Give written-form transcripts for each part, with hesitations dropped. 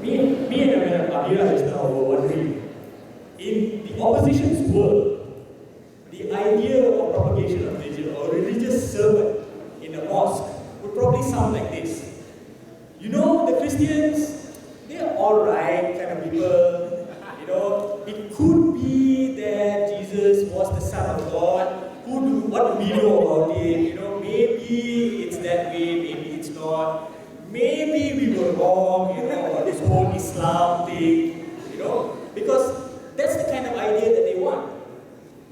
Me and Amira just now were wondering, in the opposition's world, the idea of propagation of religion or religious sermon in a mosque would probably sound like this. You know, the Christians, they're alright kind of people. You know, it could be that Jesus was the Son of God. What do we know about it? You know, maybe it's that way, maybe it's not. Maybe we were wrong, you know, about this whole Islam thing, you know, because that's the kind of idea that they want.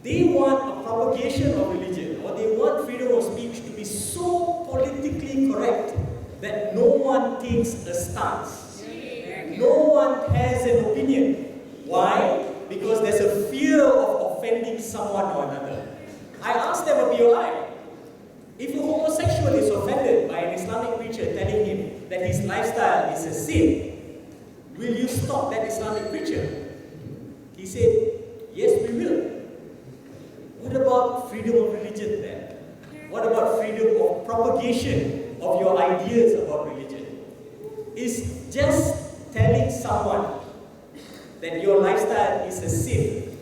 They want a propagation of religion, or they want freedom of speech to be so politically correct that no one takes a stance. No one has an opinion. Why? Because there's a fear of offending someone or another. I asked them a POI. If a homosexual is offended by an Islamic preacher telling him that his lifestyle is a sin, will you stop that Islamic preacher? He said, yes, we will. What about freedom of religion then? What about freedom of propagation of your ideas about religion? Is just telling someone that your lifestyle is a sin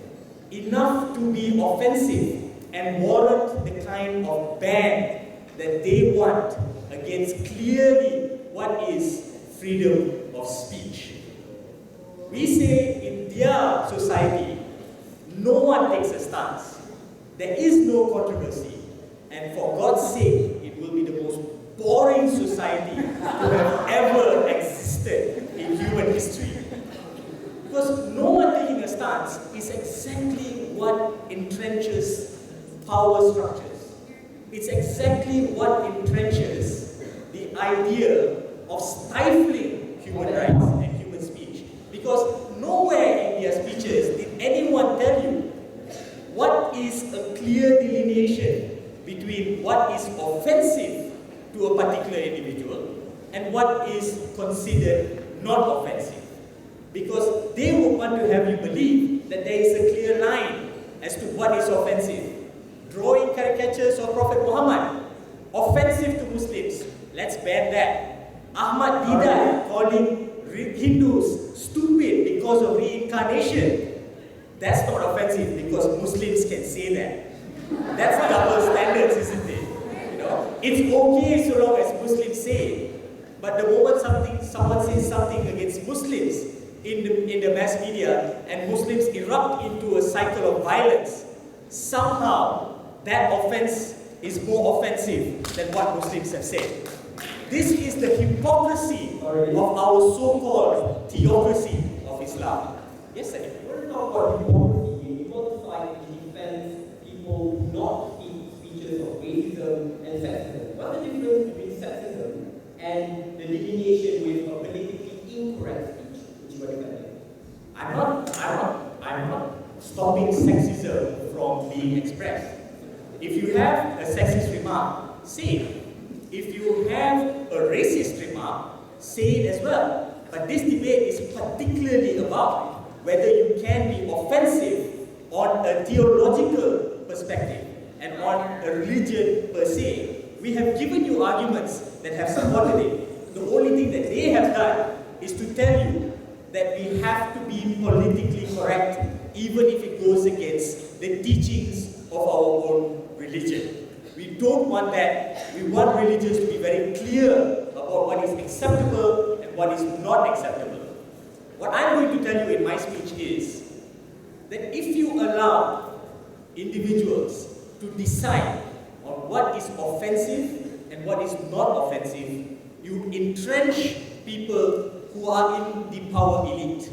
enough to be offensive and warrant the kind of ban that they want against clearly what is freedom of speech? We say in their society, no one takes a stance. There is no controversy. And for God's sake, it will be the most boring society to have ever existed in human history. Because no one taking a stance is exactly what entrenches power structures. It's exactly what entrenches the idea of stifling human rights and human speech. Because nowhere in their speeches did anyone tell you what is a clear delineation between what is offensive to a particular individual and what is considered not offensive. Because they would want to have you believe that there is a clear line as to what is offensive. Drawing caricatures of Prophet Muhammad, offensive to Muslims, let's ban that. Ahmad Didat calling Hindus stupid because of reincarnation, that's not offensive because Muslims can say that. That's double standards, isn't it? You know, it's okay so long as Muslims say it. But the moment someone says something against Muslims in the mass media and Muslims erupt into a cycle of violence, somehow that offense is more offensive than what Muslims have said. This is the hypocrisy of our so-called theocracy of Islam. Yes, sir. When we talk about hypocrisy, we want to fight and defend people who not speak speeches of racism and sexism. What's the difference between sexism and the delineation with a politically incorrect speech, which you are defending? I'm not stopping sexism from being expressed. If you have a sexist remark, say it. If you have a racist remark, say it as well. But this debate is particularly about whether you can be offensive on a theological perspective and on a religion per se. We have given you arguments that have supported it. The only thing that they have done is to tell you that we have to be politically correct even if it goes against the teachings of our own religion. We don't want that. We want religions to be very clear about what is acceptable and what is not acceptable. What I'm going to tell you in my speech is that if you allow individuals to decide on what is offensive and what is not offensive, you entrench people who are in the power elite.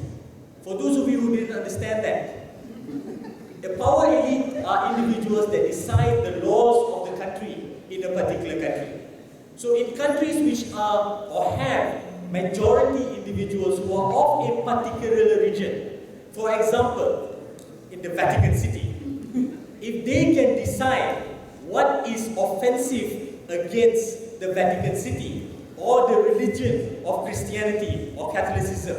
For those of you who didn't understand that, the power elite are individuals that decide the laws of the country in a particular country. So in countries which are or have majority individuals who are of a particular religion, for example, in the Vatican City, if they can decide what is offensive against the Vatican City or the religion of Christianity or Catholicism,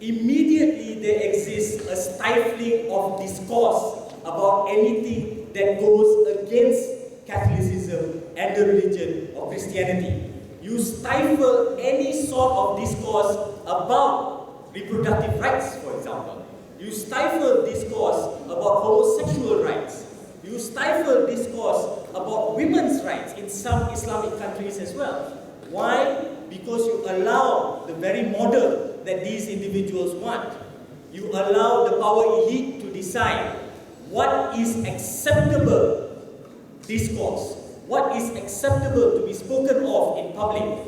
immediately there exists a stifling of discourse about anything that goes against Catholicism and the religion of Christianity. You stifle any sort sort of discourse about reproductive rights, for example. You stifle discourse about homosexual rights. You stifle discourse about women's rights in some Islamic countries as well. Why? Because you allow the very model that these individuals want. You allow the power elite to decide what is acceptable discourse, what is acceptable to be spoken of in public.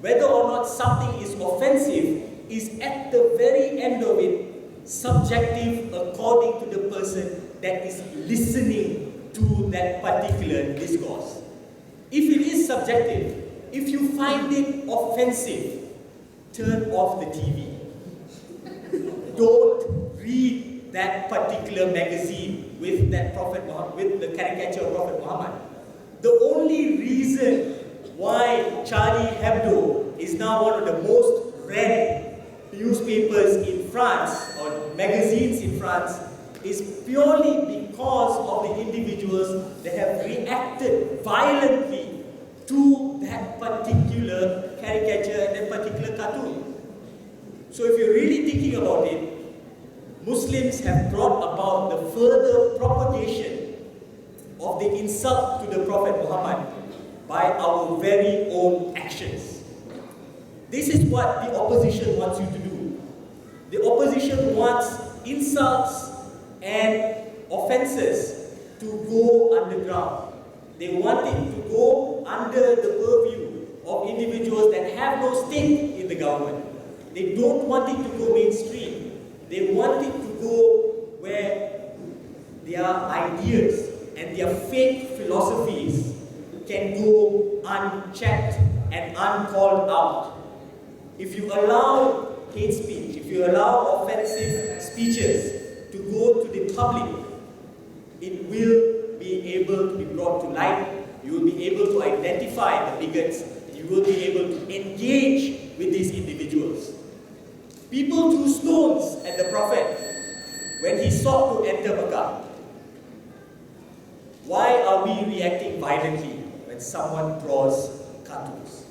Whether or not something is offensive is at the very end of it subjective according to the person that is listening to that particular discourse. If it is subjective, if you find it offensive, turn off the TV. Don't read that particular magazine with that Prophet Muhammad, with the caricature of Prophet Muhammad. The only reason why Charlie Hebdo is now one of the most read newspapers in France, or magazines in France, is purely because of the individuals that have reacted violently to that particular caricature and that particular cartoon. So if you're really thinking about it, Muslims have brought about the further propagation of the insult to the Prophet Muhammad by our very own actions. This is what the opposition wants you to do. The opposition wants insults and offences to go underground. They want it to go under the purview of individuals that have no stake in the government. They don't want it to go mainstream. They want it to go where their ideas and their fake philosophies can go unchecked and uncalled out. If you allow hate speech, if you allow offensive speeches to go to the public, it will be able to be brought to light. You will be able to identify the bigots. You will be able to engage with these individuals. People threw stones at the Prophet when he sought to enter Mecca. Why are we reacting violently when someone draws cartoons?